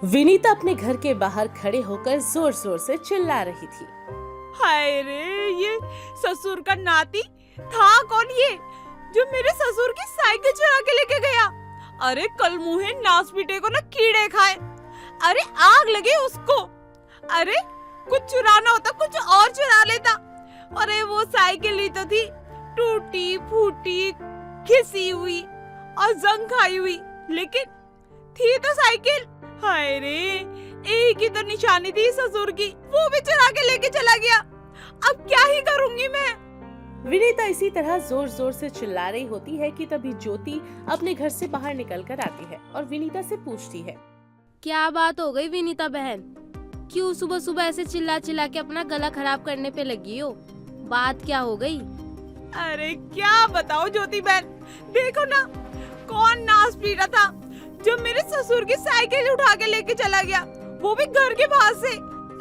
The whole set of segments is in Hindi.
विनीता अपने घर के बाहर खड़े होकर जोर जोर से चिल्ला रही थी। हाय रे, ये ससुर का नाती था कौन ये जो मेरे ससुर की साइकिल चुरा के लेके गया। अरे कल मुहे नास पीटे को ना कीड़े खाए। अरे आग लगे उसको। अरे कुछ चुराना होता कुछ और चुरा लेता। अरे वो साइकिल ही तो थी, टूटी फूटी घिसी हुई और जंग खाई हुई, लेकिन थी तो साइकिल। हाय रे, एक ही तो निशानी थी ससुर की, वो भी चुरा के लेके चला गया। अब क्या ही करूंगी मैं। विनीता इसी तरह जोर जोर से चिल्ला रही होती है कि तभी ज्योति अपने घर से बाहर निकल कर आती है और विनीता से पूछती है, क्या बात हो गई विनीता बहन? क्यों सुबह सुबह ऐसे चिल्ला चिल्ला के अपना गला खराब करने पे लगी हो? बात क्या हो गई? अरे क्या बताओ ज्योति बहन, देखो ना कौन नास पीटा था जो मेरे ससुर की साइकिल उठा के लेके चला गया, वो भी घर के बाहर से।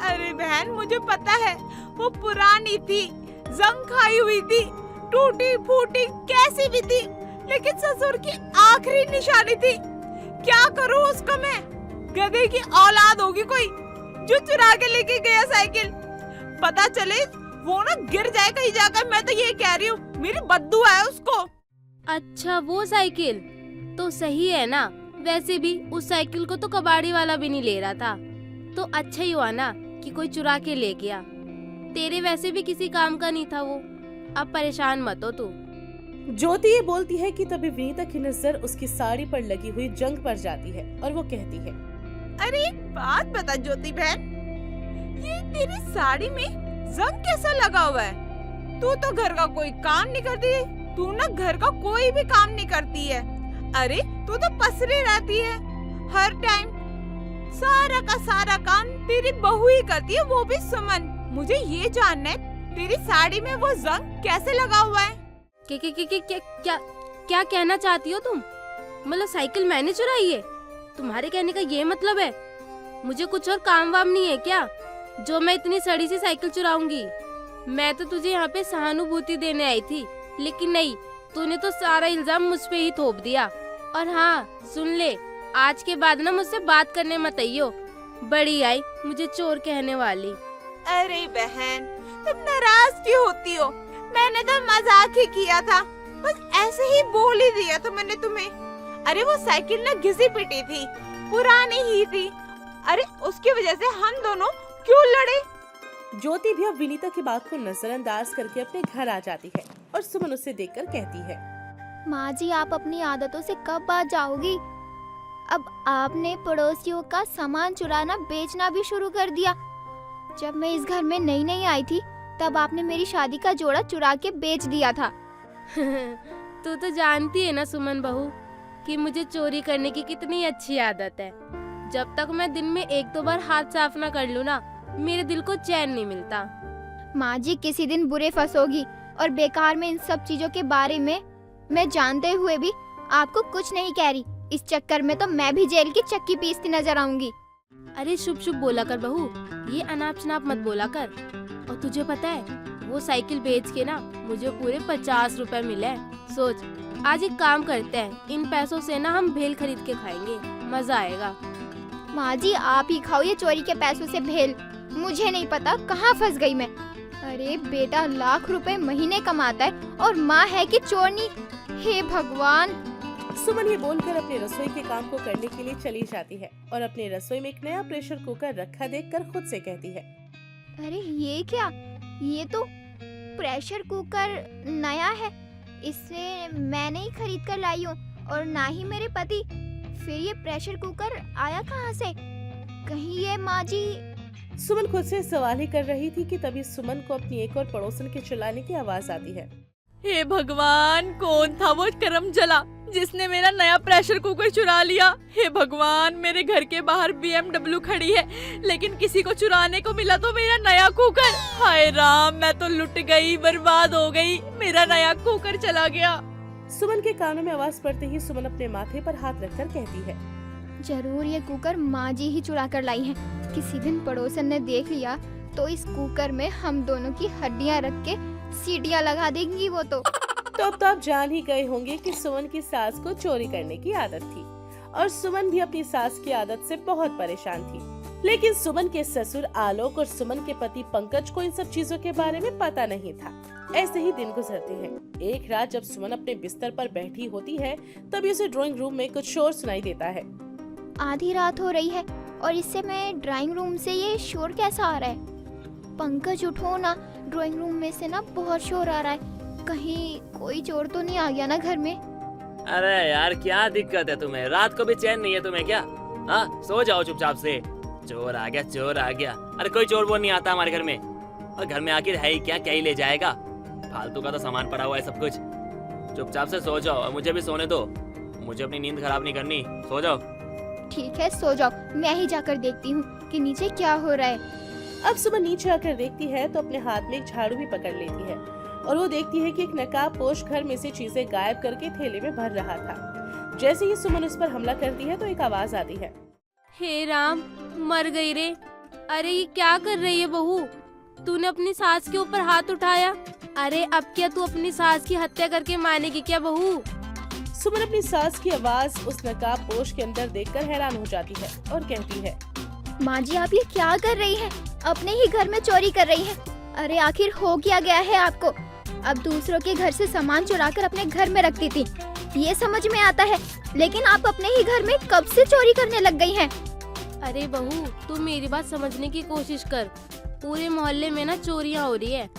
अरे बहन मुझे पता है वो पुरानी थी, जंग खाई हुई थी, टूटी फूटी कैसी भी थी, लेकिन ससुर की आखिरी निशानी थी। क्या करूं उसका मैं? गधे की औलाद होगी कोई जो चुरा के लेके गया साइकिल। पता चले वो ना गिर जाए कहीं जाकर, मैं तो ये कह रही हूँ, मेरी बद्दुआ है उसको। अच्छा वो साइकिल तो सही है ना। वैसे भी उस साइकिल को तो कबाड़ी वाला भी नहीं ले रहा था, तो अच्छा ही हुआ ना कि कोई चुरा के ले गया। तेरे वैसे भी किसी काम का नहीं था वो। अब परेशान मत हो तू। ज्योति ये बोलती है कि तभी विनीता की नजर उसकी साड़ी पर लगी हुई जंग पर जाती है और वो कहती है, अरे एक बात बता ज्योति बहन, ये तेरी साड़ी में जंग कैसा लगा हुआ है? तू तो घर का कोई काम नहीं करती, तू ना घर का कोई भी काम नहीं करती है। अरे तू तो पसरी रहती है हर टाइम, सारा का सारा काम तेरी बहू ही करती है, वो भी सुमन। मुझे ये जानना है तेरी साड़ी में वो जंग कैसे लगा हुआ है? क्या कहना चाहती हो तुम? मतलब साइकिल मैंने चुराई है? तुम्हारे कहने का ये मतलब है? मुझे कुछ और काम वाम नहीं है क्या जो मैं इतनी सड़ी सी साइकिल चुराऊंगी? मैं तो तुझे यहाँ पे सहानुभूति देने आई थी, लेकिन नहीं, तूने तो सारा इल्जाम मुझ पे ही थोप दिया। और हाँ सुन ले, आज के बाद ना मुझसे बात करने मत आइयो। बड़ी आई मुझे चोर कहने वाली। अरे बहन तुम नाराज क्यों होती हो? मैंने तो मजाक ही किया था, बस ऐसे ही बोल ही दिया था मैंने तुम्हें। अरे वो साइकिल ना घिसी पिटी थी, पुरानी ही थी। अरे उसकी वजह से हम दोनों क्यों लड़े? ज्योति भी अब विनीता की बात को नजरअंदाज करके अपने घर आ जाती है और सुमन उसे देखकर कहती है, माँ जी आप अपनी आदतों से कब बाज जाओगी? अब आपने पड़ोसियों का सामान चुराना बेचना भी शुरू कर दिया। जब मैं इस घर में नई नई आई थी तब आपने मेरी शादी का जोड़ा चुरा के बेच दिया था। तू तो जानती है ना सुमन बहू कि मुझे चोरी करने की कितनी अच्छी आदत है। जब तक मैं दिन में एक दो बार हाथ साफ ना कर लूँ ना, मेरे दिल को चैन नहीं मिलता। माँ जी किसी दिन बुरे फंसोगी, और बेकार में इन सब चीजों के बारे में मैं जानते हुए भी आपको कुछ नहीं कह रही। इस चक्कर में तो मैं भी जेल की चक्की पीसती नजर आऊंगी। अरे शुभ शुभ बोला कर बहू, ये अनाप शनाप मत बोला कर। और तुझे पता है वो साइकिल बेच के ना मुझे पूरे 50 रुपए मिले। सोच, आज एक काम करते हैं, इन पैसों से ना हम भेल खरीद के खाएंगे, मजा आएगा। माँ जी आप ही खाओ ये चोरी के पैसों से भेल, मुझे नहीं पता कहाँ फंस गई मैं। अरे बेटा लाख रुपए महीने कमाता है और माँ है कि चोरनी। हे भगवान। सुमन ये बोलकर अपने रसोई के काम को करने के लिए चली जाती है और अपने रसोई में एक नया प्रेशर कुकर रखा देखकर खुद से कहती है, अरे ये क्या? ये तो प्रेशर कुकर नया है, इसे मैं नहीं खरीद कर लाई हूँ और ना ही मेरे पति। फिर ये प्रेशर कुकर आया कहाँ से? कहीं ये माँ जी। सुमन खुद से सवाल ही कर रही थी कि तभी सुमन को अपनी एक और पड़ोसन के चिल्लाने की आवाज आती है। हे भगवान, कौन था वो करम जला जिसने मेरा नया प्रेशर कुकर चुरा लिया? हे भगवान, मेरे घर के बाहर BMW खड़ी है, लेकिन किसी को चुराने को मिला तो मेरा नया कुकर। हाय राम, मैं तो लुट गई, बर्बाद हो गई, मेरा नया कुकर चला गया। सुमन के कानों में आवाज पड़ते ही सुमन अपने माथे पर हाथ रखकर कहती है, जरूर ये कुकर माँ जी ही चुरा कर लाई है। किसी दिन पड़ोसन ने देख लिया तो इस कुकर में हम दोनों की हड्डियाँ रख के सीटियाँ लगा देंगी वो तो। तो अब तो आप जान ही गए होंगे कि सुमन की सास को चोरी करने की आदत थी और सुमन भी अपनी सास की आदत से बहुत परेशान थी। लेकिन सुमन के ससुर आलोक और सुमन के पति पंकज को इन सब चीजों के बारे में पता नहीं था। ऐसे ही दिन गुजरते हैं। एक रात जब सुमन अपने बिस्तर पर बैठी होती है, तभी उसे ड्राइंग रूम में कुछ शोर सुनाई देता है। आधी रात हो रही है और इससे मैं ड्राइंग रूम से ये शोर कैसा आ रहा है? पंकज उठो ना, ड्राइंग रूम में से ना बहुत शोर आ रहा है। कहीं कोई चोर तो नहीं आ गया ना घर में? अरे यार क्या दिक्कत है तुम्हें? रात को भी चैन नहीं है तुम्हें क्या? हाँ सो जाओ चुपचाप से। चोर आ गया, चोर आ गया। अरे कोई चोर वो नहीं आता हमारे घर में। और घर में आखिर है ही क्या ही ले जाएगा? फालतू का तो सामान पड़ा हुआ है सब कुछ। चुपचाप से सो जाओ और मुझे भी सोने दो। मुझे अपनी नींद खराब नहीं करनी। सो जाओ। ठीक है सो जाओ, मैं ही जाकर देखती हूँ कि नीचे क्या हो रहा है। अब सुमन नीचे आकर देखती है तो अपने हाथ में एक झाड़ू भी पकड़ लेती है और वो देखती है कि एक नकाबपोश घर में से चीजें गायब करके थैले में भर रहा था। जैसे ही सुमन उस पर हमला करती है तो एक आवाज आती है, हे राम, मर गई रे। अरे ये क्या कर रही है बहू? तूने अपनी सास के ऊपर हाथ उठाया। अरे अब क्या तू अपनी सास की हत्या करके मानेगी क्या बहू? सुमन अपनी सास की आवाज उस नकाबपोश के अंदर देखकर हैरान हो जाती है और कहती है, माँ जी आप ये क्या कर रही हैं? अपने ही घर में चोरी कर रही हैं। अरे आखिर हो क्या गया है आपको? अब दूसरों के घर से सामान चुराकर अपने घर में रखती थी, ये समझ में आता है, लेकिन आप अपने ही घर में कब से चोरी करने लग गई हैं? अरे बहू तू मेरी बात समझने की कोशिश कर। पूरे मोहल्ले में ना चोरियां हो रही है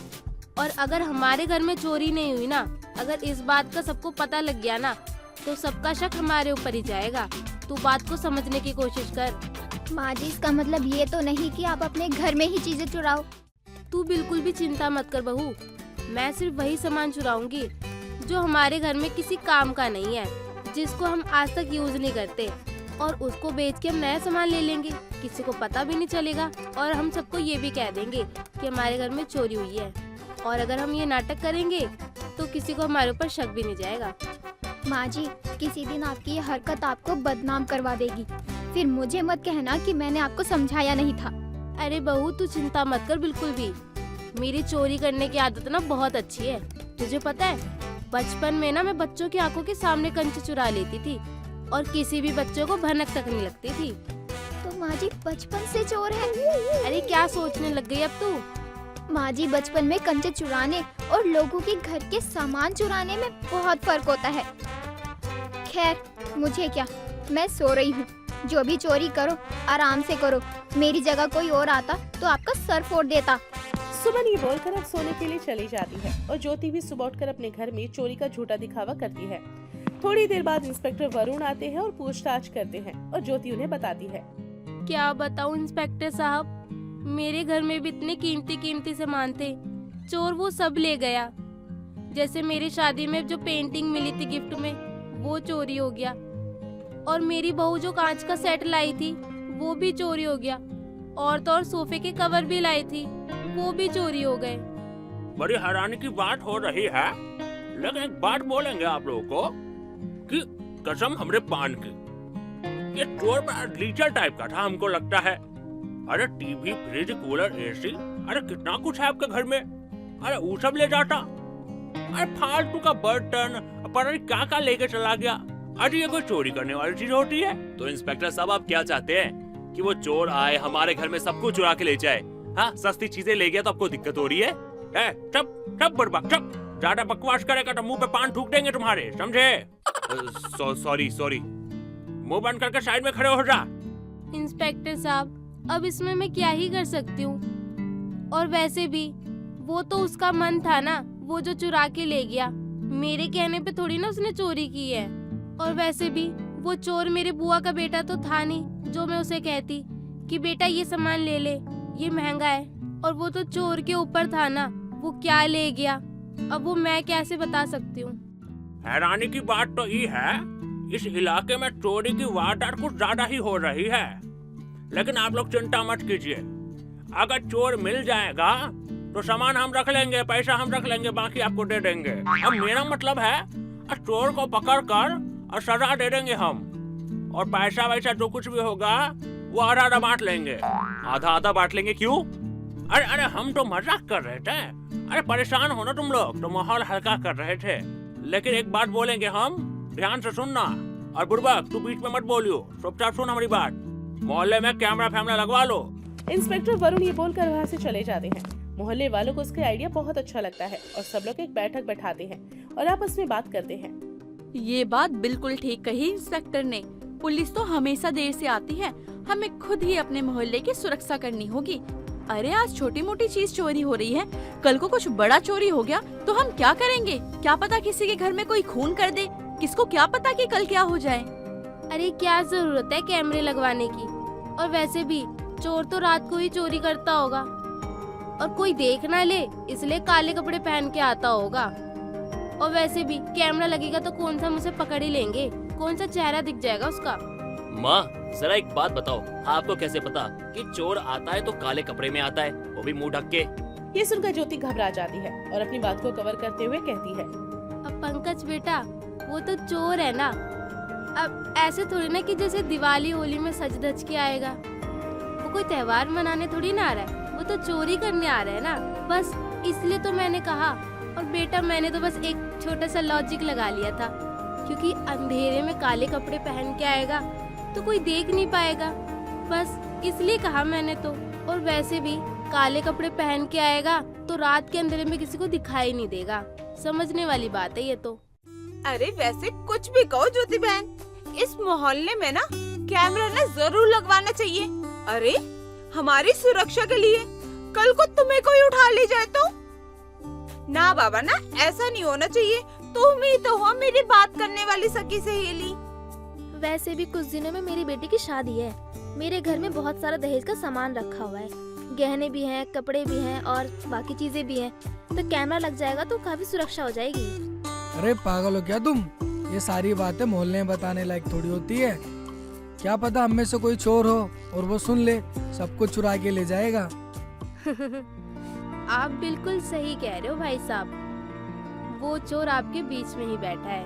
और अगर हमारे घर में चोरी नहीं हुई ना, अगर इस बात का सबको पता लग गया ना तो सबका शक हमारे ऊपर ही जाएगा। तू बात को समझने की कोशिश कर। माँ जी इसका मतलब ये तो नहीं कि आप अपने घर में ही चीजें चुराओ। तू बिल्कुल भी चिंता मत कर बहू, मैं सिर्फ वही सामान चुराऊंगी जो हमारे घर में किसी काम का नहीं है, जिसको हम आज तक यूज नहीं करते, और उसको बेच के हम नया सामान ले लेंगे। किसी को पता भी नहीं चलेगा और हम सबको ये भी कह देंगे कि हमारे घर में चोरी हुई है। और अगर हम ये नाटक करेंगे तो किसी को हमारे ऊपर शक भी नहीं जाएगा। माँ जी किसी दिन आपकी ये हरकत आपको बदनाम करवा देगी, फिर मुझे मत कहना कि मैंने आपको समझाया नहीं था। अरे बहू तू चिंता मत कर बिल्कुल भी। मेरी चोरी करने की आदत ना बहुत अच्छी है। तुझे पता है बचपन में ना मैं बच्चों की आंखों के सामने कंचे चुरा लेती थी और किसी भी बच्चों को भनक तक नहीं लगती थी। तो माँ जी बचपन से चोर है? अरे क्या सोचने लग गई अब तू? माँ जी बचपन में कंचे चुराने और लोगों के घर के सामान चुराने में बहुत फर्क होता है। खैर मुझे क्या, मैं सो रही हूँ। जो भी चोरी करो आराम से करो, मेरी जगह कोई और आता तो आपका सर फोड़ देता। सुमन ये बोलकर अब सोने के लिए चली जाती है और ज्योति भी सुबह उठकर अपने घर में चोरी का झूठा दिखावा करती है। थोड़ी देर बाद इंस्पेक्टर वरुण आते हैं और पूछताछ करते हैं और ज्योति उन्हें बताती है, क्या बताऊं इंस्पेक्टर साहब, मेरे घर में भी इतने कीमती सामान थे, चोर वो सब ले गया। जैसे मेरी शादी में जो पेंटिंग मिली थी गिफ्ट में, वो चोरी हो गया, और मेरी बहू जो कांच का सेट लाई थी वो भी चोरी हो गया, और तो और सोफे के कवर भी लाई थी वो भी चोरी हो गए। बड़ी हैरानी की बात हो रही है, लेकिन एक बात बोलेंगे आप लोगों को कि कसम हमरे पान की, ये चोर बड़ा लीचर टाइप का था हमको लगता है। अरे टीवी, फ्रिज, कूलर, एसी, अरे कितना कुछ है आपके घर में। अरे वो सब ले जाता। अरे फालतू का बर्तन पता नहीं क्या लेके चला गया। अरे ये कोई चोरी करने वाली चीज होती है? तो इंस्पेक्टर साहब आप क्या चाहते हैं कि वो चोर आए हमारे घर में सब कुछ चुरा के ले जाए? हाँ सस्ती चीजें ले गया तो आपको दिक्कत हो रही है? सब बर्बाद, सब ज्यादा बकवास करेगा तो मुंह पे पान थूक देंगे तुम्हारे, समझे? सॉरी। मुंह बंद करके साइड में खड़े हो जा। इंस्पेक्टर साहब अब इसमें मैं क्या ही कर सकती हूँ, और वैसे भी वो तो उसका मन था ना, वो जो चुरा के ले गया, मेरे कहने पे थोड़ी ना उसने चोरी की है। और वैसे भी वो चोर मेरे बुआ का बेटा तो था नहीं जो मैं उसे कहती कि बेटा ये सामान ले ले, ये महंगा है, और वो तो चोर के ऊपर था ना, वो क्या ले गया अब वो मैं कैसे बता सकती हूँ। हैरानी की बात तो ये है, इस इलाके में चोरी की वारदात कुछ ज्यादा ही हो रही है। लेकिन आप लोग चिंता मत कीजिए, अगर चोर मिल जाएगा तो सामान हम रख लेंगे, पैसा हम रख लेंगे, बाकी आपको दे देंगे। अब मेरा मतलब है चोर को पकड़ कर और सजा दे देंगे हम, और पैसा वैसा जो कुछ भी होगा वो आधा आधा बांट लेंगे। आधा बांट लेंगे? क्यों? अरे हम तो मजाक कर रहे थे। अरे परेशान हो ना तुम लोग, तो माहौल हल्का कर रहे थे। लेकिन एक बात बोलेंगे हम, ध्यान से सुनना, और बुड़बक तू बीच में मत बोलियो, चुपचाप सुन हमारी बात। मोहल्ले में कैमरा फैमरा लगवा लो। इंस्पेक्टर वरुण ये बोलकर वहाँ से चले जाते हैं। मोहल्ले वालों को उसका आइडिया बहुत अच्छा लगता है और सब लोग एक बैठक बैठाते हैं और आपस में बात करते हैं। ये बात बिल्कुल ठीक कही इंस्पेक्टर ने। पुलिस तो हमेशा देर से आती है, हमें खुद ही अपने मोहल्ले की सुरक्षा करनी होगी। अरे आज छोटी मोटी चीज चोरी हो रही है, कल को कुछ बड़ा चोरी हो गया तो हम क्या करेंगे? क्या पता किसी के घर में कोई खून कर दे, किसको क्या पता कि कल क्या हो जाए। अरे क्या जरूरत है कैमरे लगवाने की? और वैसे भी चोर तो रात को ही चोरी करता होगा और कोई देख ना ले इसलिए काले कपड़े पहन के आता होगा। और वैसे भी कैमरा लगेगा तो कौन सा मुझे पकड़ ही लेंगे, कौन सा चेहरा दिख जाएगा उसका। माँ जरा एक बात बताओ, आपको कैसे पता कि चोर आता है तो काले कपड़े में आता है, वो भी मुंह ढक के? ये सुनकर ज्योति घबरा जाती है और अपनी बात को कवर करते हुए कहती है, अब पंकज बेटा वो तो चोर है ना, अब ऐसे थोड़ी ना कि जैसे दिवाली होली में सज धज के आएगा। वो कोई त्योहार मनाने थोड़ी ना आ रहा है, वो तो चोरी करने आ रहा है ना, बस इसलिए तो मैंने कहा। और बेटा मैंने तो बस एक छोटा सा लॉजिक लगा लिया था, क्योंकि अंधेरे में काले कपड़े पहन के आएगा तो कोई देख नहीं पाएगा, बस इसलिए कहा मैंने तो। और वैसे भी काले कपड़े पहन के आएगा तो रात के अंधेरे में किसी को दिखाई नहीं देगा, समझने वाली बात है ये तो। अरे वैसे कुछ भी कहो ज्योति बहन, इस मोहल्ले में ना कैमरा ना जरूर लगवाना चाहिए। अरे हमारी सुरक्षा के लिए, कल को तुम्हें कोई उठा ले जाए तो? ना बाबा ना, ऐसा नहीं होना चाहिए। तुम ही तो हो मेरी बात करने वाली सगी सहेली। वैसे भी कुछ दिनों में मेरी बेटी की शादी है। मेरे घर में बहुत सारा दहेज का सामान रखा हुआ है, गहने भी हैं, कपड़े भी हैं और बाकी चीजें भी हैं। तो कैमरा लग जाएगा तो काफी सुरक्षा हो जाएगी। अरे पागल हो क्या तुम? ये सारी बातें मोहल्ले में बताने लायक थोड़ी होती है। क्या पता हम में से कोई चोर हो और वो सुन ले, सब कुछ चुरा के ले जाएगा। आप बिल्कुल सही कह रहे हो भाई साहब, वो चोर आपके बीच में ही बैठा है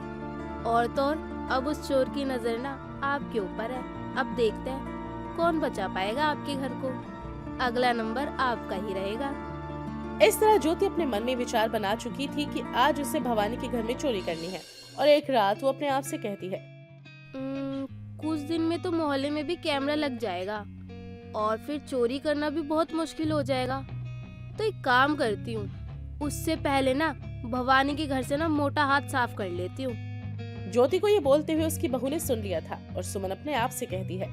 और तो और अब उस चोर की नजर ना आपके ऊपर है। अब देखते हैं कौन बचा पाएगा आपके घर को, अगला नंबर आपका ही रहेगा। इस तरह ज्योति अपने मन में विचार बना चुकी थी कि आज उसे भवानी के घर में चोरी करनी है और एक रात वो अपने आप से कहती है, कुछ दिन में तो मोहल्ले में भी कैमरा लग जाएगा और फिर चोरी करना भी बहुत मुश्किल हो जाएगा। तो एक काम करती हूँ, उससे पहले ना भवानी के घर से ना मोटा हाथ साफ कर लेती हूँ। ज्योति को ये बोलते हुए उसकी बहू ने सुन लिया था और सुमन अपने आप से कहती है,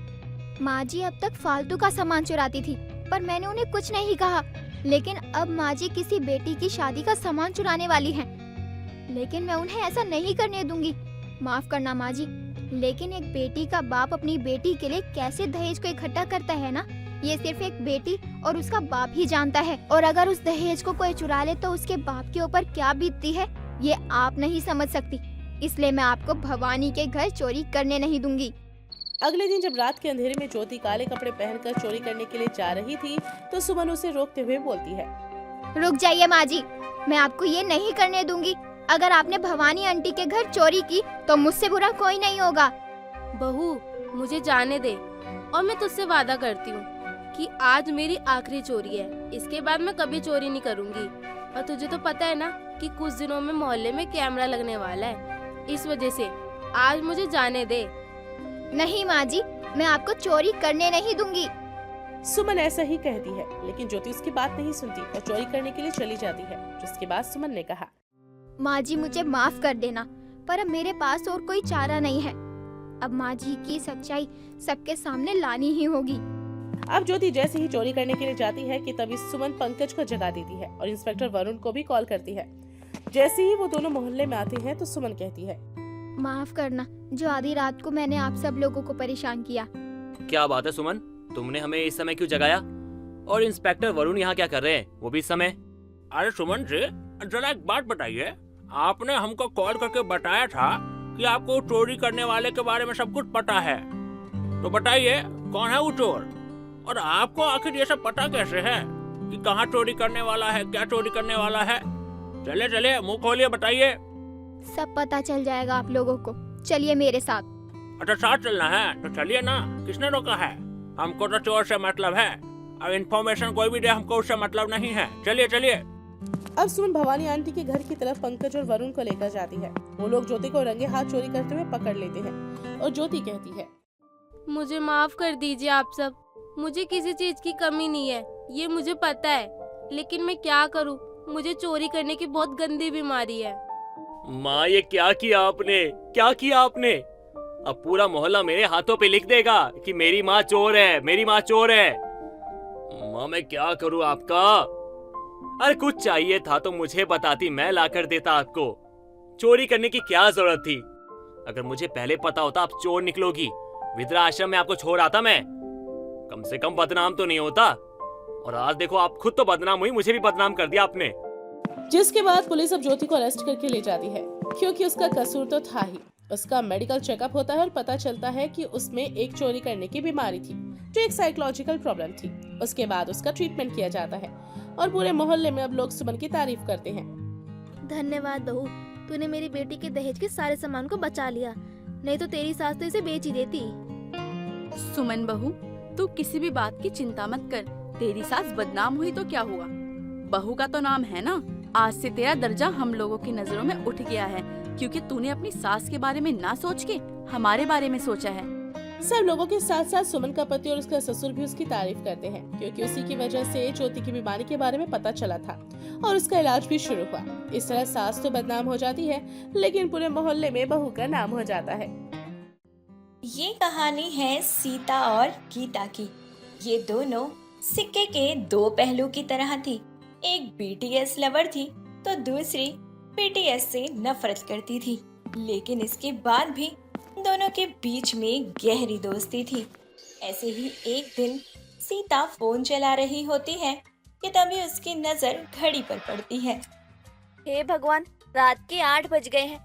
माँ जी अब तक फालतू का सामान चुराती थी पर मैंने उन्हें कुछ नहीं कहा, लेकिन अब माँ जी किसी बेटी की शादी का सामान चुराने वाली हैं। लेकिन मैं उन्हें ऐसा नहीं करने दूंगी। माफ करना माँ जी, लेकिन एक बेटी का बाप अपनी बेटी के लिए कैसे दहेज को इकट्ठा करता है ना, ये सिर्फ एक बेटी और उसका बाप ही जानता है। और अगर उस दहेज को कोई चुरा ले तो उसके बाप के ऊपर क्या बीतती है ये आप नहीं समझ सकती। इसलिए मैं आपको भवानी के घर चोरी करने नहीं दूंगी। अगले दिन जब रात के अंधेरे में ज्योति काले कपड़े पहनकर चोरी करने के लिए जा रही थी तो सुमन उसे रोकते हुए बोलती है, रुक जाइए माँ जी, मैं आपको ये नहीं करने दूंगी। अगर आपने भवानी आंटी के घर चोरी की तो मुझसे बुरा कोई नहीं होगा। बहू मुझे जाने दे और मैं तुझसे वादा करती हूँ कि आज मेरी आखिरी चोरी है, इसके बाद मैं कभी चोरी नहीं करूँगी। और तुझे तो पता है ना कि कुछ दिनों में मोहल्ले में कैमरा लगने वाला है, इस वजह से आज मुझे जाने दे। नहीं माँ जी, मैं आपको चोरी करने नहीं दूंगी। सुमन ऐसा ही कहती है लेकिन ज्योति उसकी बात नहीं सुनती और चोरी करने के लिए चली जाती है। जिसके बाद सुमन ने कहा, माँ जी मुझे माफ कर देना, पर अब मेरे पास और कोई चारा नहीं है। अब माँ जी की सच्चाई सबके सामने लानी ही होगी। अब ज्योति जैसे ही चोरी करने के लिए जाती है कि तभी सुमन पंकज को जगा देती है और इंस्पेक्टर वरुण को भी कॉल करती है। जैसे ही वो दोनों मोहल्ले में आते हैं तो सुमन कहती है, माफ करना जो आधी रात को मैंने आप सब लोगों को परेशान किया। क्या बात है सुमन, तुमने हमें इस समय क्यों जगाया? और इंस्पेक्टर वरुण यहाँ क्या कर रहे हैं, वो भी इस समय? अरे सुमन जी, जरा एक बात बताइए, आपने हमको कॉल करके बताया था कि आपको चोरी करने वाले के बारे में सब कुछ पता है, तो बताइए कौन है वो चोर? और आपको आखिर ये सब पता कैसे है कि कहाँ चोरी करने वाला है, क्या चोरी करने वाला है? चले चले मुंह खोलिए, बताइए। सब पता चल जाएगा आप लोगों को, चलिए मेरे साथ। अच्छा साथ चलना है तो चलिए ना, किसने रोका है? हमको तो चोर से मतलब है, अब इन्फॉर्मेशन कोई भी दे हमको उससे मतलब नहीं है। चलिए चलिए। अब सुमन भवानी आंटी के घर की तरफ पंकज और वरुण को लेकर जाती है। वो लोग ज्योति को रंगे हाथ चोरी करते हुए पकड़ लेते हैं और ज्योति कहती है, मुझे माफ कर दीजिए आप सब, मुझे किसी चीज की कमी नहीं है, ये मुझे पता है, लेकिन मैं क्या करूं, मुझे चोरी करने की बहुत गंदी बीमारी है। माँ ये क्या किया आपने, क्या किया आपने? अब पूरा मोहल्ला मेरे हाथों पे लिख देगा कि मेरी माँ चोर है, मेरी माँ चोर है। माँ मैं क्या करूँ आपका? अरे कुछ चाहिए था तो मुझे बताती, मैं लाकर देता आपको। चोरी करने की क्या जरूरत थी? अगर मुझे पहले पता होता आप चोर निकलोगी, वृद्धा आश्रम में आपको छोड़ आता मैं, कम से कम बदनाम तो नहीं होता। और आज देखो आप खुद तो बदनाम हुई, मुझे भी बदनाम कर दिया आपने। जिसके बाद पुलिस अब ज्योति को अरेस्ट करके ले जाती है, क्योंकि उसका कसूर तो था ही। उसका मेडिकल चेकअप होता है और पता चलता है कि उसमें एक चोरी करने की बीमारी थी, जो एक साइकोलॉजिकल प्रॉब्लम थी। उसके बाद उसका ट्रीटमेंट किया जाता है और पूरे मोहल्ले में अब लोग सुमन की तारीफ करते हैं। धन्यवाद बहू, तूने मेरी बेटी के दहेज के सारे सामान को बचा लिया, नहीं तो तेरी सास तो इसे बेच ही देती। सुमन बहू, तू किसी भी बात की चिंता मत कर। तेरी सास बदनाम हुई तो क्या हुआ, बहू का तो नाम है ना। आज से तेरा दर्जा हम लोगों की नजरों में उठ गया है, क्योंकि तूने अपनी सास के बारे में ना सोच के हमारे बारे में सोचा है। सब लोगों के साथ साथ सुमन का पति और उसका ससुर भी उसकी तारीफ करते हैं, क्योंकि उसी की वजह से ज्योति की बीमारी के बारे में पता चला था और उसका इलाज भी शुरू हुआ। इस तरह सास तो बदनाम हो जाती है, लेकिन पूरे मोहल्ले में बहू का नाम हो जाता है। ये कहानी है सीता और गीता की। ये दोनों सिक्के के दो पहलू की तरह थी। एक बीटीएस लवर थी तो दूसरी बीटीएस से नफरत करती थी, लेकिन इसके बाद भी दोनों के बीच में गहरी दोस्ती थी। ऐसे ही एक दिन सीता फोन चला रही होती है कि तभी उसकी नजर घड़ी पर पड़ती है। हे भगवान, रात के 8 बज गए हैं,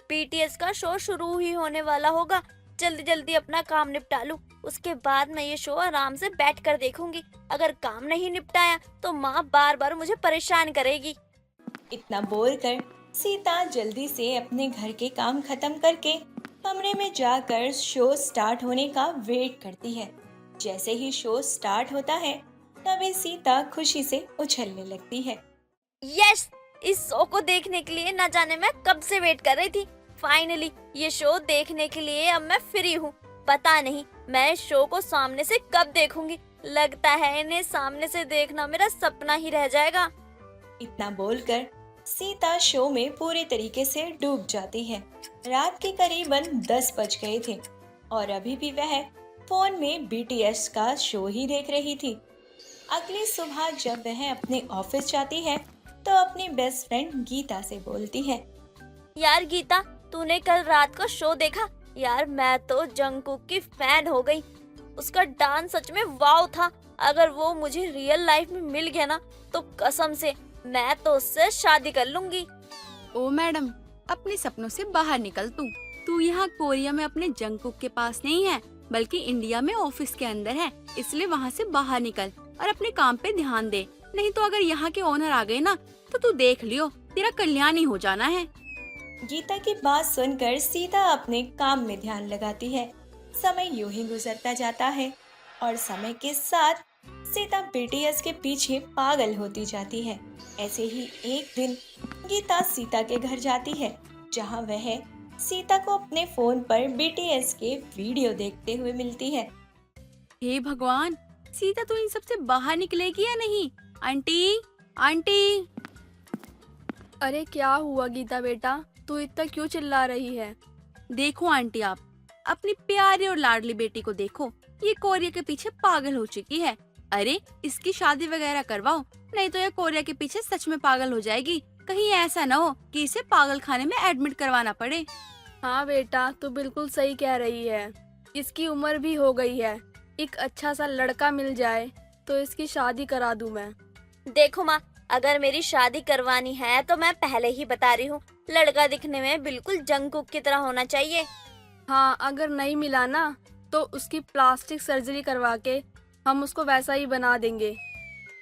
बीटीएस का शो शुरू ही होने वाला होगा। जल्दी जल्दी अपना काम निपटा लूं, उसके बाद मैं ये शो आराम से बैठकर देखूंगी। अगर काम नहीं निपटाया तो माँ बार बार मुझे परेशान करेगी। इतना बोलकर सीता जल्दी से अपने घर के काम खत्म करके कमरे में जाकर शो स्टार्ट होने का वेट करती है। जैसे ही शो स्टार्ट होता है तभी सीता खुशी से उछलने लगती है। यस, इस शो को देखने के लिए न जाने मैं कब से वेट कर रही थी। फाइनली ये शो देखने के लिए अब मैं फ्री हूँ। पता नहीं मैं इस शो को सामने से कब देखूंगी। लगता है इन्हें सामने से देखना मेरा सपना ही रह जाएगा। इतना बोलकर सीता शो में पूरी तरीके से डूब जाती है। रात के करीबन 10 बज गए थे और अभी भी वह फोन में बीटीएस का शो ही देख रही थी। अगली सुबह जब वह अपने ऑफिस जाती है तो अपनी बेस्ट फ्रेंड गीता से बोलती है, यार गीता, तूने कल रात को शो देखा? यार मैं तो जंगकुक की फैन हो गई। उसका डांस सच में वाव था। अगर वो मुझे रियल लाइफ में मिल गया ना तो कसम से मैं तो उससे शादी कर लूंगी। ओ मैडम, अपने सपनों से बाहर निकल तू यहाँ कोरिया में अपने जंगकुक के पास नहीं है, बल्कि इंडिया में ऑफिस के अंदर है। इसलिए वहाँ से बाहर निकल और अपने काम पे ध्यान दे, नहीं तो अगर यहाँ के ओनर आ गए ना तो तू देख लियो, तेरा कल्याण ही हो जाना है। गीता की बात सुनकर सीता अपने काम में ध्यान लगाती है। समय यूं ही गुजरता जाता है और समय के साथ सीता बीटीएस के पीछे पागल होती जाती है। ऐसे ही एक दिन गीता सीता के घर जाती है, जहां वह सीता को अपने फोन पर बीटीएस के वीडियो देखते हुए मिलती है। हे भगवान, सीता तो इन सबसे बाहर निकलेगी या नहीं? Aunty, aunty. अरे क्या हुआ गीता बेटा, तू इतना क्यों चिल्ला रही है? देखो आंटी, आप अपनी प्यारी और लाडली बेटी को देखो, ये कोरिया के पीछे पागल हो चुकी है। अरे इसकी शादी वगैरह करवाओ, नहीं तो ये कोरिया के पीछे सच में पागल हो जाएगी। कहीं ऐसा न हो कि इसे पागल खाने में एडमिट करवाना पड़े। हाँ बेटा, तू बिल्कुल सही कह रही है। इसकी उम्र भी हो गई है, एक अच्छा सा लड़का मिल जाए तो इसकी शादी करा दूं मैं। देखो माँ, अगर मेरी शादी करवानी है तो मैं पहले ही बता रही हूँ, लड़का दिखने में बिल्कुल जंगकुक की तरह होना चाहिए। हाँ, अगर नहीं मिला ना तो उसकी प्लास्टिक सर्जरी करवा के हम उसको वैसा ही बना देंगे।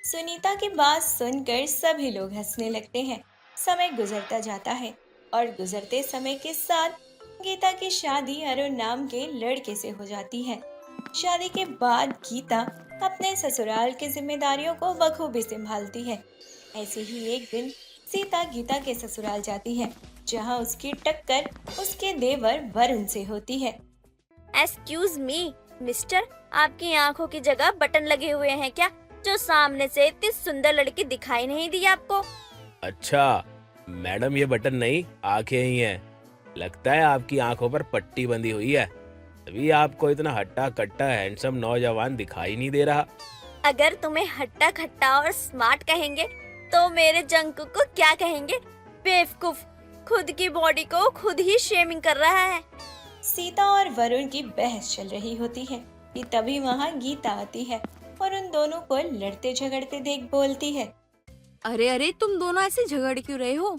सुनीता की बात सुनकर सभी लोग हंसने लगते हैं। समय गुजरता जाता है और गुजरते समय के साथ गीता की शादी अरुण नाम के लड़के से हो जाती है। शादी के बाद गीता अपने ससुराल की जिम्मेदारियों को बखूबी संभालती है। ऐसे ही एक दिन सीता गीता के ससुराल जाती है, जहाँ उसकी टक्कर उसके देवर वरुण से होती है। एक्सक्यूज मी मिस्टर, आपकी आंखों की जगह बटन लगे हुए हैं क्या, जो सामने से इतनी सुंदर लड़की दिखाई नहीं दी आपको? अच्छा मैडम, ये बटन नहीं आंखें ही हैं। लगता है आपकी आंखों पर पट्टी बंधी हुई है, तभी आपको इतना हट्टा कट्टा हैंडसम नौजवान दिखाई नहीं दे रहा। अगर तुम्हें हट्टा खट्टा और स्मार्ट कहेंगे तो मेरे जंकू को क्या कहेंगे? बेवकूफ, खुद की बॉडी को खुद ही शेमिंग कर रहा है। सीता और वरुण की बहस चल रही होती है कि तभी वहाँ गीता आती है और उन दोनों को लड़ते झगड़ते देख बोलती है। अरे अरे, तुम दोनों ऐसे झगड़ क्यों रहे हो?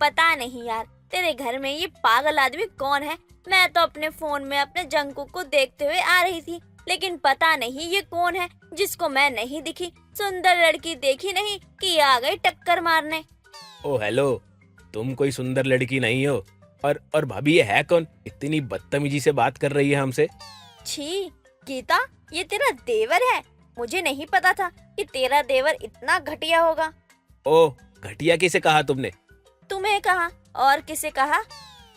पता नहीं यार, तेरे घर में ये पागल आदमी कौन है? मैं तो अपने फोन में अपने जंकू को देखते हुए आ रही थी, लेकिन पता नहीं ये कौन है जिसको मैं नहीं दिखी। सुंदर लड़की देखी नहीं कि आ गई टक्कर मारने। ओ हेलो, तुम कोई सुंदर लड़की नहीं हो। और भाभी ये है कौन? इतनी बदतमीजी से बात कर रही है हमसे। छी गीता, ये तेरा देवर है। मुझे नहीं पता था कि तेरा देवर इतना घटिया होगा। ओ, घटिया किसे कहा तुमने? तुम्हें कहा, और किसे कहा?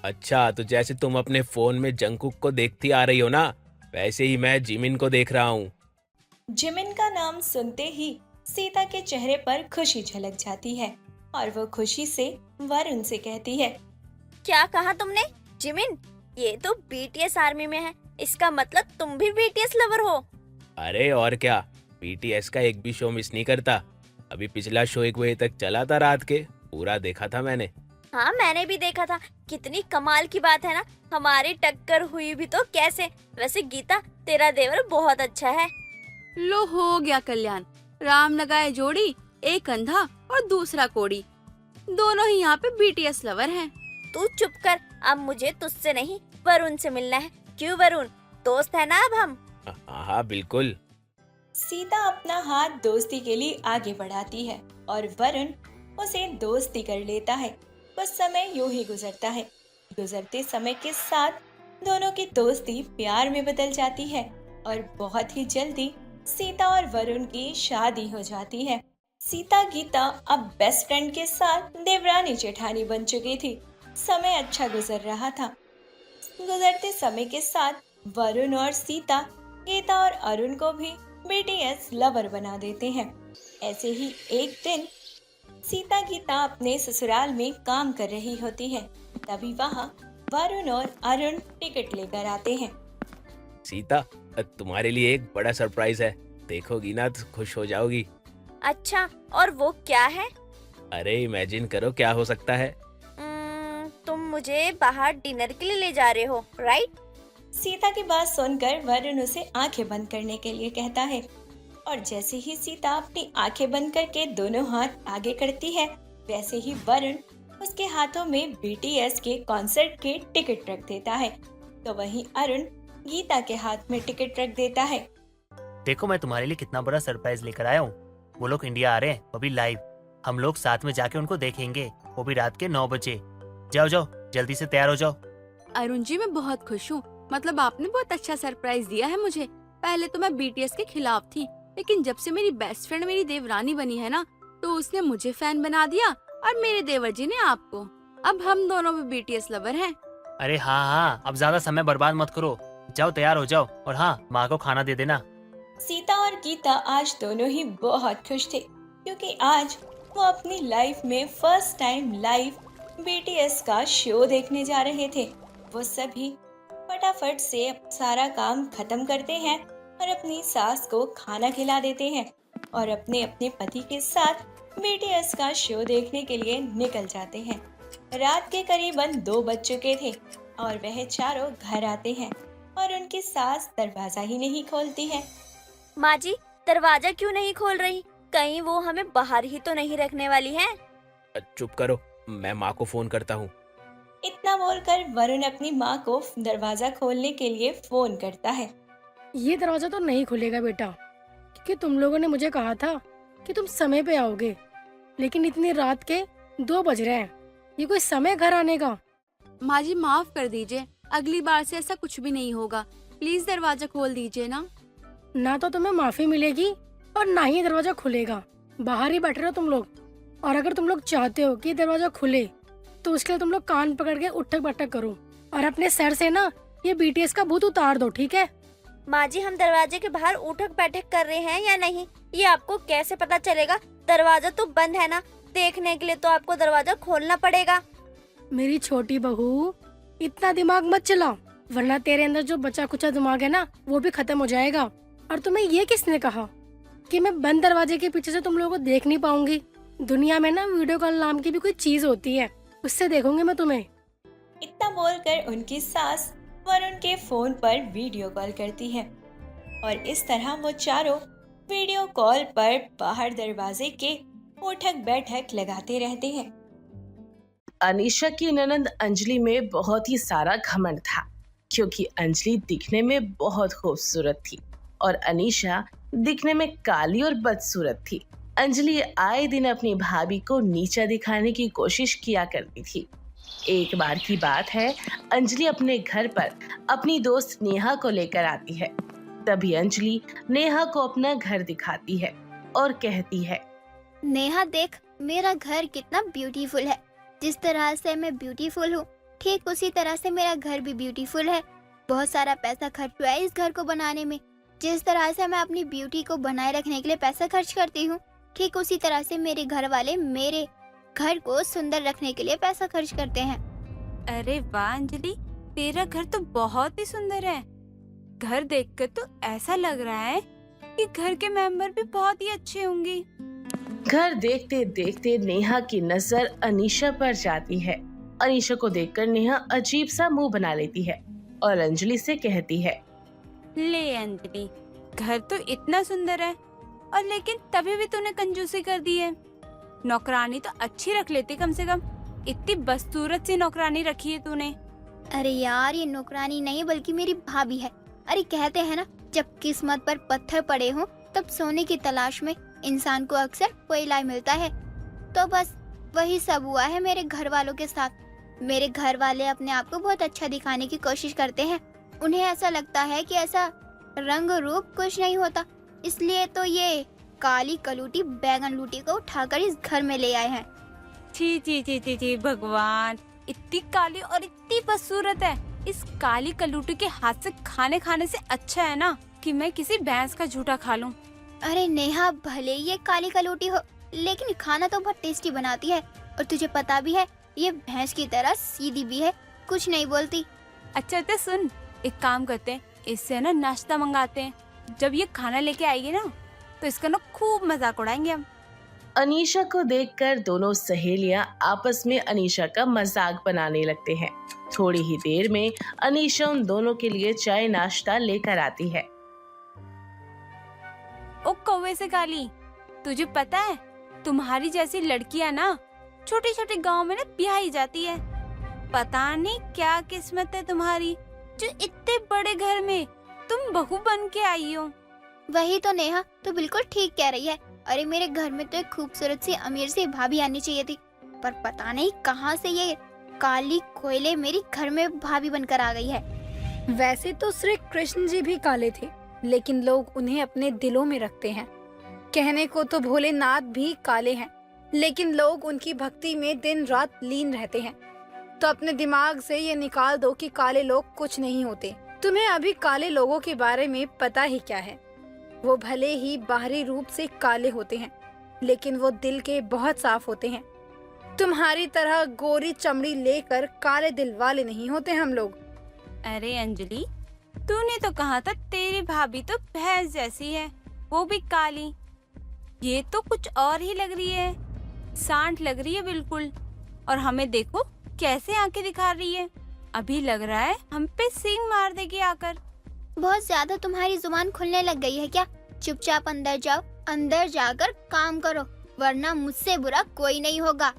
अच्छा, तो जैसे तुम अपने फोन में जंकुक को देखती आ रही हो ना, वैसे ही मैं जिमिन को देख रहा हूँ। जिमिन का नाम सुनते ही सीता के चेहरे पर खुशी झलक जाती है और वो खुशी से वरुण से कहती है। क्या कहा तुमने? जिमिन, ये तो बीटीएस आर्मी में है, इसका मतलब तुम भी बीटीएस लवर हो? अरे और क्या, बीटीएस का एक भी शो मिस नहीं करता। अभी पिछला शो 1 बजे तक चला था रात के, पूरा देखा था मैंने। हाँ, मैंने भी देखा था। कितनी कमाल की बात है ना, हमारी टक्कर हुई भी तो कैसे। वैसे गीता, तेरा देवर बहुत अच्छा है। लो, हो गया कल्याण। राम लगाए जोड़ी, एक अंधा और दूसरा कोड़ी, दोनों ही यहाँ पे बीटीएस लवर हैं। तू चुप कर, अब मुझे तुझसे नहीं वरुण से मिलना है। क्यों वरुण, दोस्त है ना अब हम? हाँ बिल्कुल। सीता अपना हाथ दोस्ती के लिए आगे बढ़ाती है और वरुण उसे दोस्ती कर लेता है। कुछ समय यूं ही गुजरता है। गुजरते समय के साथ दोनों की दोस्ती प्यार में बदल जाती है और बहुत ही जल्दी सीता और वरुण की शादी हो जाती है। सीता गीता अब बेस्ट फ्रेंड के साथ देवरानी जेठानी बन चुकी थी। समय अच्छा गुजर रहा था। गुजरते समय के साथ वरुण और सीता गीता और अरुण को भी बीटीएस लवर बना देते हैं। ऐसे ही एक दिन सीता गीता अपने ससुराल में काम कर रही होती है, तभी वहाँ वरुण और अरुण टिकट लेकर आते हैं। सीता, तुम्हारे लिए एक बड़ा सरप्राइज है, देखोगी ना तो खुश हो जाओगी। अच्छा, और वो क्या है? अरे इमेजिन करो क्या हो सकता है। तुम मुझे बाहर डिनर के लिए ले जा रहे हो, राइट? सीता की बात सुनकर वरुण उसे आंखें बंद करने के लिए कहता है और जैसे ही सीता अपनी आंखें बंद करके दोनों हाथ आगे करती है, वैसे ही वरुण उसके हाथों में बीटीएस के कॉन्सर्ट के टिकट रख देता है। तो वहीं अरुण गीता के हाथ में टिकट रख देता है। देखो, मैं तुम्हारे लिए कितना बड़ा सरप्राइज लेकर आया हूँ। वो लोग इंडिया आ रहे हैं, वो भी लाइव। हम लोग साथ में जाके उनको देखेंगे, वो भी रात के 9 बजे। जाओ जाओ, जल्दी से तैयार हो जाओ। अरुण जी, मैं बहुत खुश हूँ। मतलब आपने बहुत अच्छा सरप्राइज दिया है मुझे। पहले तो मैं बीटीएस के खिलाफ थी, लेकिन जब से मेरी बेस्ट फ्रेंड मेरी देवरानी बनी है ना, तो उसने मुझे फैन बना दिया और मेरे देवर जी ने आपको। अब हम दोनों भी बीटीएस लवर हैं। अरे हाँ हाँ, अब ज्यादा समय बर्बाद मत करो, जाओ तैयार हो जाओ। और हाँ, माँ को खाना दे देना। सीता और गीता आज दोनों ही बहुत खुश थे, क्योंकि आज वो अपनी लाइफ में फर्स्ट टाइम लाइव बीटीएस का शो देखने जा रहे थे। वो सभी फटाफट से सारा काम खत्म करते हैं और अपनी सास को खाना खिला देते हैं और अपने अपने पति के साथ बीटीएस का शो देखने के लिए निकल जाते हैं। रात के करीबन 2 बज चुके थे और वह चारों घर आते हैं और उनकी सास दरवाजा ही नहीं खोलती है। माँ जी, दरवाजा क्यों नहीं खोल रही? कहीं वो हमें बाहर ही तो नहीं रखने वाली है? चुप करो, मैं माँ को फोन करता हूँ। इतना बोलकर वरुण अपनी माँ को दरवाजा खोलने के लिए फोन करता है। ये दरवाजा तो नहीं खुलेगा बेटा, क्योंकि तुम लोगों ने मुझे कहा था कि तुम समय पे आओगे, लेकिन इतनी रात के 2 बज रहे हैं। ये कोई समय घर आने का? माँ जी, माफ कर दीजिए, अगली बार से ऐसा कुछ भी नहीं होगा। प्लीज दरवाजा खोल दीजिए ना। ना तो तुम्हें माफी मिलेगी और ना ही दरवाजा खुलेगा। बाहर ही बैठे रहो तुम लोग। और अगर तुम लोग चाहते हो कि दरवाजा खुले तो उसके लिए तुम लोग कान पकड़ के उठक बैठक करो और अपने सर से ना ये बीटीएस का भूत उतार दो, ठीक है? माँ जी, हम दरवाजे के बाहर उठक बैठक कर रहे हैं या नहीं, ये आपको कैसे पता चलेगा? दरवाजा तो बंद है ना, देखने के लिए तो आपको दरवाजा खोलना पड़ेगा। मेरी छोटी बहू, इतना दिमाग मत चला, वरना तेरे अंदर जो बचा कुचा दिमाग है ना वो भी खत्म हो जाएगा। और तुम्हें ये किसने कहा कि मैं बंद दरवाजे के पीछे से तुम लोगों को देख नहीं पाऊंगी? दुनिया में ना वीडियो कॉल नाम की भी कोई चीज होती है, उससे देखूंगी मैं तुम्हें। इतना बोलकर उनकी सास वरुण के फोन पर वीडियो कॉल करती है और इस तरह वो चारों वीडियो कॉल पर बाहर दरवाजे के उठक बैठक लगाते रहते हैं। अनीशा की ननंद अंजलि में बहुत ही सारा घमंड था, क्योंकि अंजलि दिखने में बहुत खूबसूरत थी और अनीशा दिखने में काली और बदसूरत थी। अंजलि आए दिन अपनी भाभी को नीचा दिखाने की कोशिश किया करती थी। एक बार की बात है, अंजलि अपने घर पर अपनी दोस्त नेहा को लेकर आती है। तभी अंजलि नेहा को अपना घर दिखाती है और कहती है, नेहा देख, मेरा घर कितना ब्यूटीफुल है। जिस तरह से मैं ब्यूटीफुल हूँ, ठीक उसी तरह से मेरा घर भी ब्यूटीफुल है। बहुत सारा पैसा खर्च हुआ है इस घर को बनाने में। जिस तरह से मैं अपनी ब्यूटी को बनाए रखने के लिए पैसा खर्च करती हूँ, ठीक उसी तरह से मेरे घर वाले मेरे घर को सुंदर रखने के लिए पैसा खर्च करते हैं। अरे वाह अंजलि, तेरा घर तो बहुत ही सुंदर है। घर देखकर तो ऐसा लग रहा है कि घर के मेंबर भी बहुत ही अच्छे होंगे। घर देखते देखते नेहा की नजर अनीशा पर जाती है। अनीशा को देखकर नेहा अजीब सा मुंह बना लेती है और अंजलि से कहती है, ले अंजलि, घर तो इतना सुंदर है और लेकिन तभी भी तूने कंजूसी कर दी है। नौकरानी तो अच्छी रख लेती कम से कम, इतनी बदसूरत सी नौकरानी रखी है तूने। अरे यार, ये नौकरानी नहीं बल्कि मेरी भाभी है। अरे कहते हैं ना, जब किस्मत पर पत्थर पड़े हों तब सोने की तलाश में इंसान को अक्सर कोयला मिलता है। तो बस वही सब हुआ है मेरे घर वालों के साथ। मेरे घर वाले अपने आप को बहुत अच्छा दिखाने की कोशिश करते हैं। उन्हें ऐसा लगता है कि ऐसा रंग रूप कुछ नहीं होता, इसलिए तो ये काली कलूटी बैगन लूटी को उठाकर इस घर में ले आए हैं। छी छी छी छी छी भगवान, इतनी काली और इतनी बदसूरत है। इस काली कलूटी के हाथ से खाने से अच्छा है ना कि मैं किसी भैंस का झूठा खा लूं। अरे नेहा, भले ये काली कलूटी हो लेकिन खाना तो बहुत टेस्टी बनाती है। और तुझे पता भी है, ये भैंस की तरह सीधी भी है, कुछ नहीं बोलती। अच्छा सुन, एक काम करते हैं, इससे ना नाश्ता मंगाते हैं। जब ये खाना लेके आएगी ना तो इसका ना खूब मजाक उड़ाएंगे हम। अनीशा को देखकर दोनों सहेलियां आपस में अनीशा का मजाक बनाने लगते हैं। थोड़ी ही देर में अनीशा उन दोनों के लिए चाय नाश्ता लेकर आती है। ओ कौवे से काली, तुझे पता है तुम्हारी जैसी लड़कियां ना छोटे छोटे गांव में ना ब्याही जाती है। पता नहीं क्या किस्मत है तुम्हारी जो इतने बड़े घर में तुम बहू बन के आई हो। वही तो नेहा, तो बिल्कुल ठीक कह रही है। अरे मेरे घर में तो एक खूबसूरत सी अमीर सी भाभी आनी चाहिए थी, पर पता नहीं कहाँ से ये काली कोयले मेरी घर में भाभी बनकर आ गई है। वैसे तो श्री कृष्ण जी भी काले थे, लेकिन लोग उन्हें अपने दिलों में रखते हैं। कहने को तो भोलेनाथ भी काले हैं, लेकिन लोग उनकी भक्ति में दिन रात लीन रहते हैं। तो अपने दिमाग से ये निकाल दो कि काले लोग कुछ नहीं होते। तुम्हें अभी काले लोगों के बारे में पता ही क्या है। वो भले ही बाहरी रूप से काले होते हैं, लेकिन वो दिल के बहुत साफ होते हैं। तुम्हारी तरह गोरी चमड़ी लेकर काले दिल वाले नहीं होते हम लोग। अरे अंजलि, तूने तो कहा था तेरी भाभी तो भैंस जैसी है, वो भी काली। ये तो कुछ और ही लग रही है, सांड लग रही है बिल्कुल। और हमें देखो कैसे आंखें दिखा रही है, अभी लग रहा है हम पे सींग मार देगी आकर। बहुत ज्यादा तुम्हारी जुबान खुलने लग गई है क्या? चुपचाप अंदर जाओ, अंदर जाकर काम करो, वरना मुझसे बुरा कोई नहीं होगा।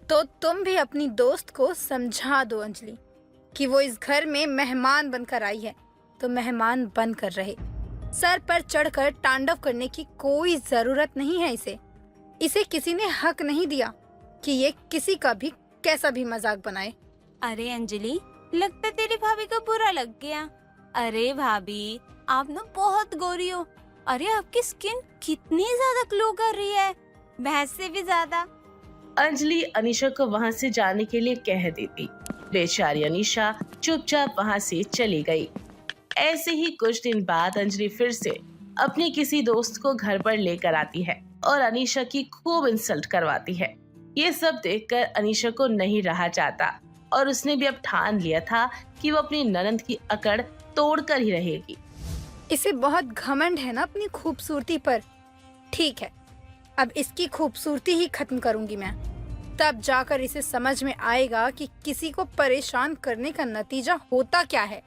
तो तुम भी अपनी दोस्त को समझा दो अंजलि कि वो इस घर में मेहमान बनकर आई है, तो मेहमान बनकर रहे। सर पर चढ़कर तांडव करने की कोई जरूरत नहीं है। इसे किसी ने हक नहीं दिया कि ये किसी का भी कैसा भी मजाक बनाए। अरे अंजलि, लगता तेरी भाभी को बुरा लग गया। अरे भाभी, आप ना बहुत गोरी हो। अरे आपकी स्किन कितनी ज्यादा ग्लो कर रही है, भैंस से भी ज्यादा। अंजलि अनीशा को वहां से जाने के लिए कह देती। बेचारी अनीशा चुपचाप वहां से चली गई। ऐसे ही कुछ दिन बाद अंजलि फिर से अपने किसी दोस्त को घर पर लेकर आती है और अनीशा की खूब इंसल्ट करवाती है। ये सब देखकर अनीशा को नहीं रहा जाता और उसने भी अब ठान लिया था कि वो अपनी ननद की अकड़ तोड़कर ही रहेगी। इसे बहुत घमंड है ना अपनी खूबसूरती पर। ठीक है, अब इसकी खूबसूरती ही खत्म करूंगी मैं। तब जाकर इसे समझ में आएगा कि किसी को परेशान करने का नतीजा होता क्या है।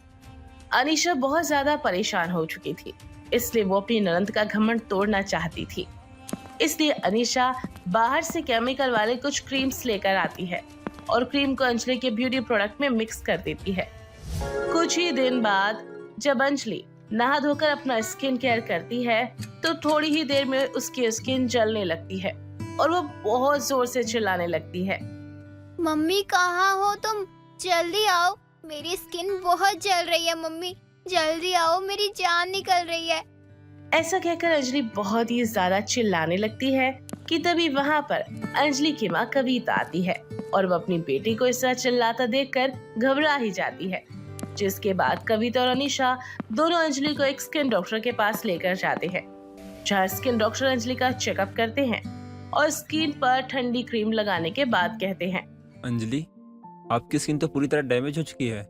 अनीशा बहुत ज्यादा परेशान हो चुकी थी, इसलिए वो अपनी ननद का घमंड तोड़ना चाहती थी। इसलिए अनीशा बाहर से केमिकल वाले कुछ क्रीम्स लेकर आती है और क्रीम को अंजलि के ब्यूटी प्रोडक्ट में मिक्स कर देती है। कुछ ही दिन बाद जब अंजलि नहा धोकर अपना स्किन केयर करती है तो थोड़ी ही देर में उसकी स्किन जलने लगती है और वो बहुत जोर से चिल्लाने लगती है। मम्मी कहाँ हो तुम? जल्दी आओ, मेरी स्किन बहुत जल रही है मम्मी, जल्दी आओ, मेरी जान निकल रही है। ऐसा कहकर अंजलि बहुत ही ज्यादा चिल्लाने लगती है कि तभी वहाँ पर अंजलि की माँ कविता आती है और वो अपनी बेटी को इस तरह चिल्लाता देखकर घबरा ही जाती है। जिसके बाद कविता और अनीशा दोनों अंजलि को एक स्किन डॉक्टर के पास लेकर जाते हैं, जहाँ स्किन डॉक्टर अंजलि का चेकअप करते हैं और स्किन पर ठंडी क्रीम लगाने के बाद कहते हैं, अंजलि, आपकी स्किन तो पूरी तरह डैमेज हो चुकी है।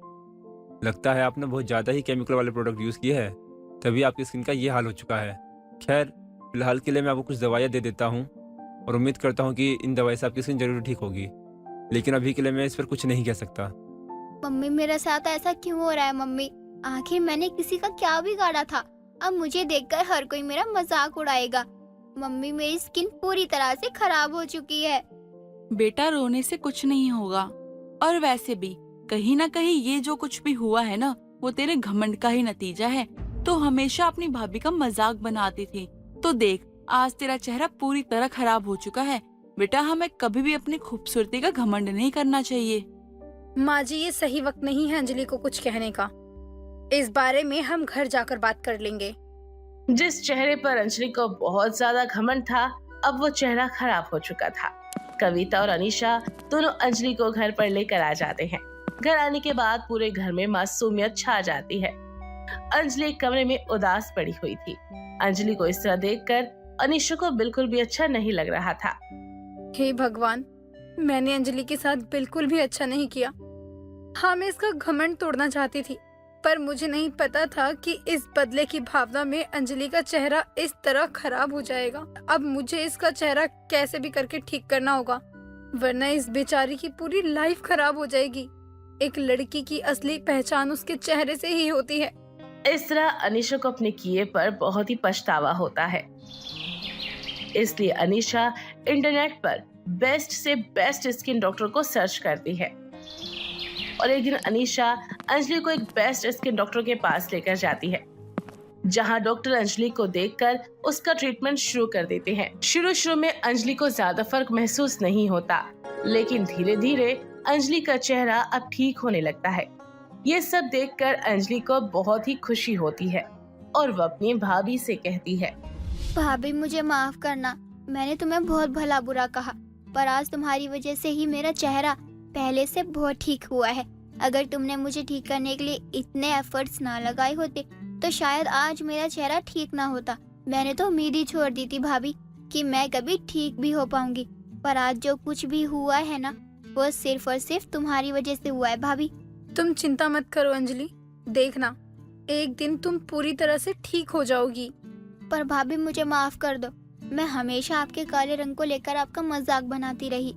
लगता है आपने बहुत ज्यादा ही केमिकल वाले प्रोडक्ट यूज किए हैं, तभी आपकी स्किन का ये हाल हो चुका है। खैर, फिलहाल के लिए मैं आपको कुछ दवाइयाँ दे देता हूँ और उम्मीद करता हूँ कि इन दवाई से आपकी स्किन जरूर ठीक होगी, लेकिन अभी के लिए मैं इस पर कुछ नहीं कह सकता। मम्मी मेरे साथ ऐसा क्यों हो रहा है मम्मी? आखिर मैंने किसी का क्या बिगाड़ा था? अब मुझे देखकर हर कोई मेरा मजाक उड़ाएगा। मम्मी मेरी स्किन पूरी तरह से खराब हो चुकी है। बेटा, रोने से कुछ नहीं होगा, और वैसे भी कहीं ना कहीं ये जो कुछ भी हुआ है ना, वो तेरे घमंड का ही नतीजा है। तो हमेशा अपनी भाभी का मजाक बनाती थी, तो देख आज तेरा चेहरा पूरी तरह खराब हो चुका है। बेटा, हमें कभी भी अपनी खूबसूरती का घमंड नहीं करना चाहिए। माँ जी, ये सही वक्त नहीं है अंजलि को कुछ कहने का। इस बारे में हम घर जाकर बात कर लेंगे। जिस चेहरे पर अंजलि को बहुत ज्यादा घमंड था, अब वो चेहरा खराब हो चुका था। कविता और अनीशा दोनों अंजलि को घर पर लेकर आ जाते हैं। घर आने के बाद पूरे घर में मासूमियत छा जाती है। अंजलि एक कमरे में उदास पड़ी हुई थी। अंजलि को इस तरह देखकर अनीशा को बिल्कुल भी अच्छा नहीं लग रहा था। हे भगवान, मैंने अंजलि के साथ बिल्कुल भी अच्छा नहीं किया। हाँ, मैं इसका घमंड तोड़ना चाहती थी, पर मुझे नहीं पता था कि इस बदले की भावना में अंजलि का चेहरा इस तरह खराब हो जाएगा। अब मुझे इसका चेहरा कैसे भी करके ठीक करना होगा, वरना इस बेचारी की पूरी लाइफ खराब हो जाएगी। एक लड़की की असली पहचान उसके चेहरे से ही होती है। इस तरह अनीशा को अपने किए पर बहुत ही पछतावा होता है। इसलिए अनीशा इंटरनेट पर बेस्ट से बेस्ट स्किन डॉक्टर को सर्च करती है और एक दिन अनीशा अंजलि को एक बेस्ट स्किन डॉक्टर के पास लेकर जाती है, जहां डॉक्टर अंजलि को देखकर उसका ट्रीटमेंट शुरू कर देते हैं। शुरू में अंजलि को ज्यादा फर्क महसूस नहीं होता, लेकिन धीरे धीरे अंजलि का चेहरा अब ठीक होने लगता है। ये सब देखकर अंजलि को बहुत ही खुशी होती है और वो अपनी भाभी से कहती है, भाभी मुझे माफ करना, मैंने तुम्हें बहुत भला बुरा कहा, पर आज तुम्हारी वजह से ही मेरा चेहरा पहले से बहुत ठीक हुआ है। अगर तुमने मुझे ठीक करने के लिए इतने एफर्ट्स ना लगाए होते तो शायद आज मेरा चेहरा ठीक ना होता। मैंने तो उम्मीद ही छोड़ दी थी भाभी कि मैं कभी ठीक भी हो पाऊंगी, पर आज जो कुछ भी हुआ है ना, वो सिर्फ और सिर्फ तुम्हारी वजह से हुआ है भाभी। तुम चिंता मत करो अंजलि, देखना एक दिन तुम पूरी तरह से ठीक हो जाओगी। पर भाभी मुझे माफ कर दो, मैं हमेशा आपके काले रंग को लेकर आपका मजाक बनाती रही,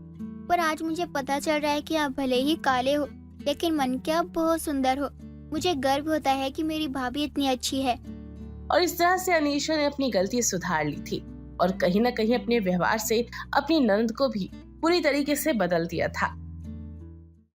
पर आज मुझे पता चल रहा है कि आप भले ही काले हो, लेकिन मन के आप बहुत सुंदर हो। मुझे गर्व होता है कि मेरी भाभी इतनी अच्छी है। और इस तरह से अनीशा ने अपनी गलती सुधार ली थी और कहीं न कहीं अपने व्यवहार से अपनी ननद को भी पूरी तरीके से बदल दिया था।